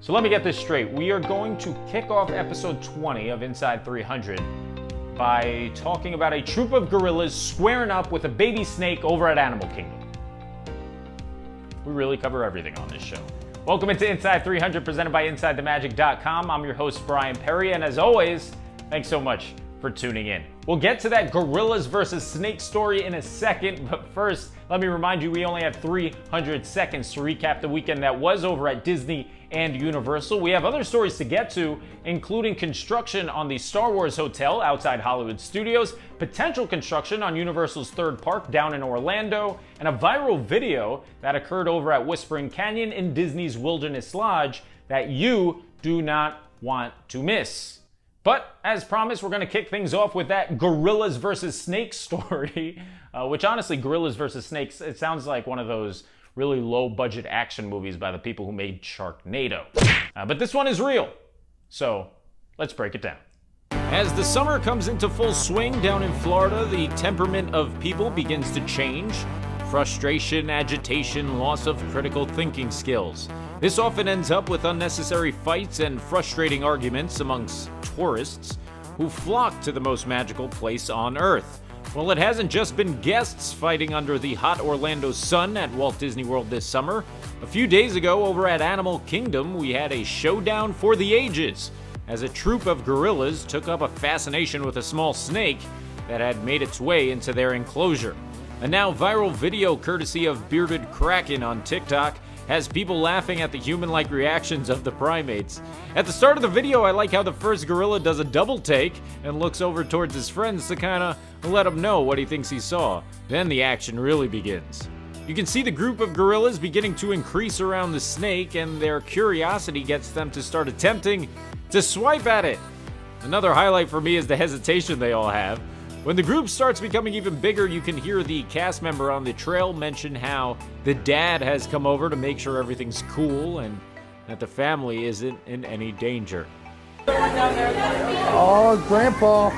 So let me get this straight. We are going to kick off episode 20 of Inside 300 by talking about a troop of gorillas squaring up with a baby snake over at Animal Kingdom. We really cover everything on this show. Welcome into Inside 300, presented by InsideTheMagic.com. I'm your host, Brian Perry, and as always, thanks so much for tuning in. We'll get to that gorillas versus snake story in a second, but first, let me remind you we only have 300 seconds to recap the weekend that was over at Disney and Universal. We have other stories to get to, including construction on the Star Wars Hotel outside Hollywood Studios, potential construction on Universal's third park down in Orlando, and a viral video that occurred over at Whispering Canyon in Disney's Wilderness Lodge that you do not want to miss. But as promised, we're going to kick things off with that gorillas versus snakes story, which honestly, gorillas versus snakes, it sounds like one of those really low-budget action movies by the people who made Sharknado. But this one is real, so let's break it down. As the summer comes into full swing down in Florida, the temperament of people begins to change. Frustration, agitation, loss of critical thinking skills. This often ends up with unnecessary fights and frustrating arguments amongst tourists who flock to the most magical place on Earth. Well, it hasn't just been guests fighting under the hot Orlando sun at Walt Disney World this summer. A few days ago over at Animal Kingdom, we had a showdown for the ages as a troop of gorillas took up a fascination with a small snake that had made its way into their enclosure. A now viral video courtesy of Bearded Kraken on TikTok has people laughing at the human-like reactions of the primates. At the start of the video, I like how the first gorilla does a double take and looks over towards his friends to kinda let him know what he thinks he saw. Then the action really begins. You can see the group of gorillas beginning to increase around the snake, and their curiosity gets them to start attempting to swipe at it. Another highlight for me is the hesitation they all have. When the group starts becoming even bigger, you can hear the cast member on the trail mention how the dad has come over to make sure everything's cool and that the family isn't in any danger. Oh, Grandpa.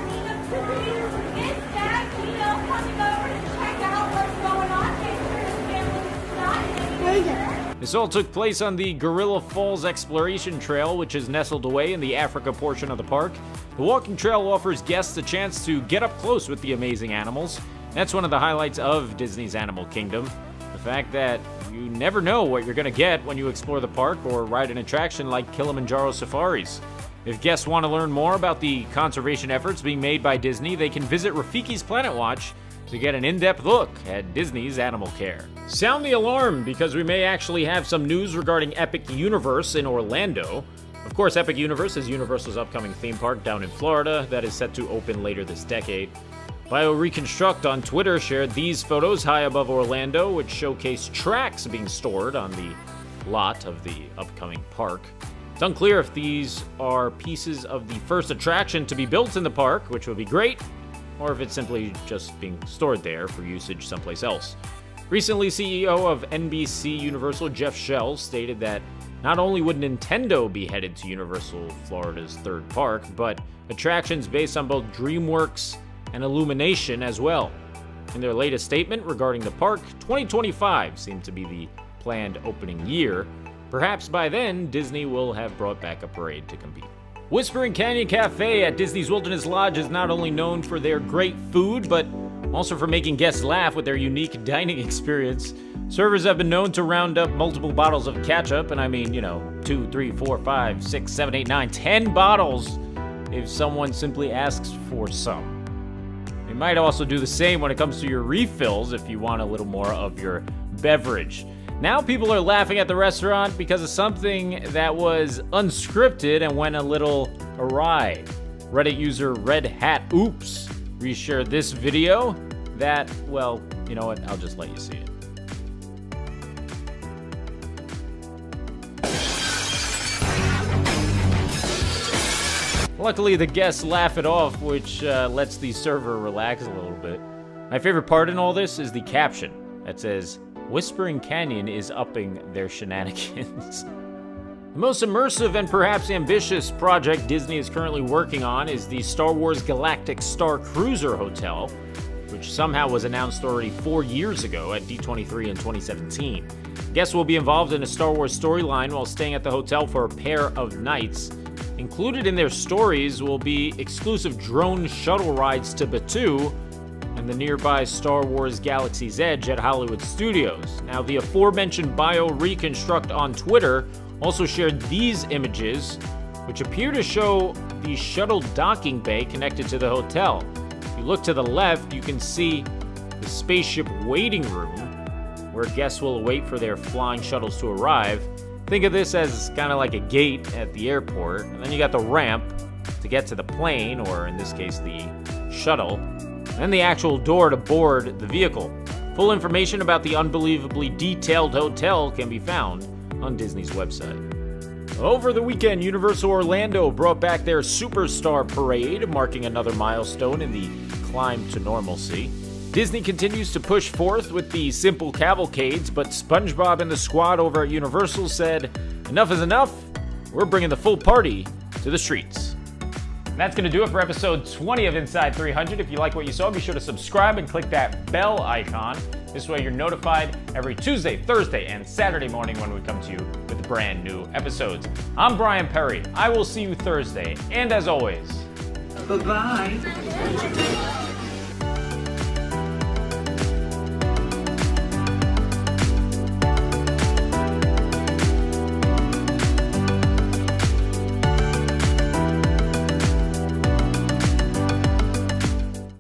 This all took place on the Gorilla Falls Exploration Trail, which is nestled away in the Africa portion of the park. The walking trail offers guests a chance to get up close with the amazing animals. That's one of the highlights of Disney's Animal Kingdom. The fact that you never know what you're going to get when you explore the park or ride an attraction like Kilimanjaro Safaris. If guests want to learn more about the conservation efforts being made by Disney, they can visit Rafiki's Planet Watch to get an in-depth look at Disney's animal care. Sound the alarm, because we may actually have some news regarding Epic Universe in Orlando. Of course, Epic Universe is Universal's upcoming theme park down in Florida that is set to open later this decade. BioReconstruct on Twitter shared these photos high above Orlando, which showcase tracks being stored on the lot of the upcoming park. It's unclear if these are pieces of the first attraction to be built in the park, which would be great, or if it's simply just being stored there for usage someplace else. Recently, CEO of NBC Universal Jeff Shell stated that not only would Nintendo be headed to Universal Florida's third park, but attractions based on both DreamWorks and Illumination as well. In their latest statement regarding the park, 2025 seemed to be the planned opening year. Perhaps by then, Disney will have brought back a parade to compete. Whispering Canyon Cafe at Disney's Wilderness Lodge is not only known for their great food, but also for making guests laugh with their unique dining experience. Servers have been known to round up multiple bottles of ketchup, and I mean, 2, 3, 4, 5, 6, 7, 8, 9, 10 bottles if someone simply asks for some. They might also do the same when it comes to your refills if you want a little more of your beverage. Now people are laughing at the restaurant because of something that was unscripted and went a little awry. Reddit user Red Hat Oops reshared this video that, well, you know what, I'll just let you see it. Luckily, the guests laugh it off, which lets the server relax a little bit. My favorite part in all this is the caption that says, "Whispering Canyon is upping their shenanigans." The most immersive and perhaps ambitious project Disney is currently working on is the Star Wars Galactic Star Cruiser Hotel, which somehow was announced already 4 years ago at D23 in 2017. Guests will be involved in a Star Wars storyline while staying at the hotel for a pair of nights. Included in their stories will be exclusive drone shuttle rides to Batuu and the nearby Star Wars Galaxy's Edge at Hollywood Studios. Now, the aforementioned Bio Reconstruct on Twitter also shared these images, which appear to show the shuttle docking bay connected to the hotel. If you look to the left, you can see the spaceship waiting room, where guests will wait for their flying shuttles to arrive. Think of this as kind of like a gate at the airport, and then you got the ramp to get to the plane, or in this case, the shuttle, and then the actual door to board the vehicle. Full information about the unbelievably detailed hotel can be found on Disney's website. Over the weekend, Universal Orlando brought back their Superstar Parade, marking another milestone in the climb to normalcy. Disney continues to push forth with the simple cavalcades, but SpongeBob and the squad over at Universal said, enough is enough, we're bringing the full party to the streets. And that's going to do it for episode 20 of Inside 300. If you like what you saw, be sure to subscribe and click that bell icon. This way you're notified every Tuesday, Thursday, and Saturday morning when we come to you with brand new episodes. I'm Brian Perry. I will see you Thursday, and as always, bye-bye.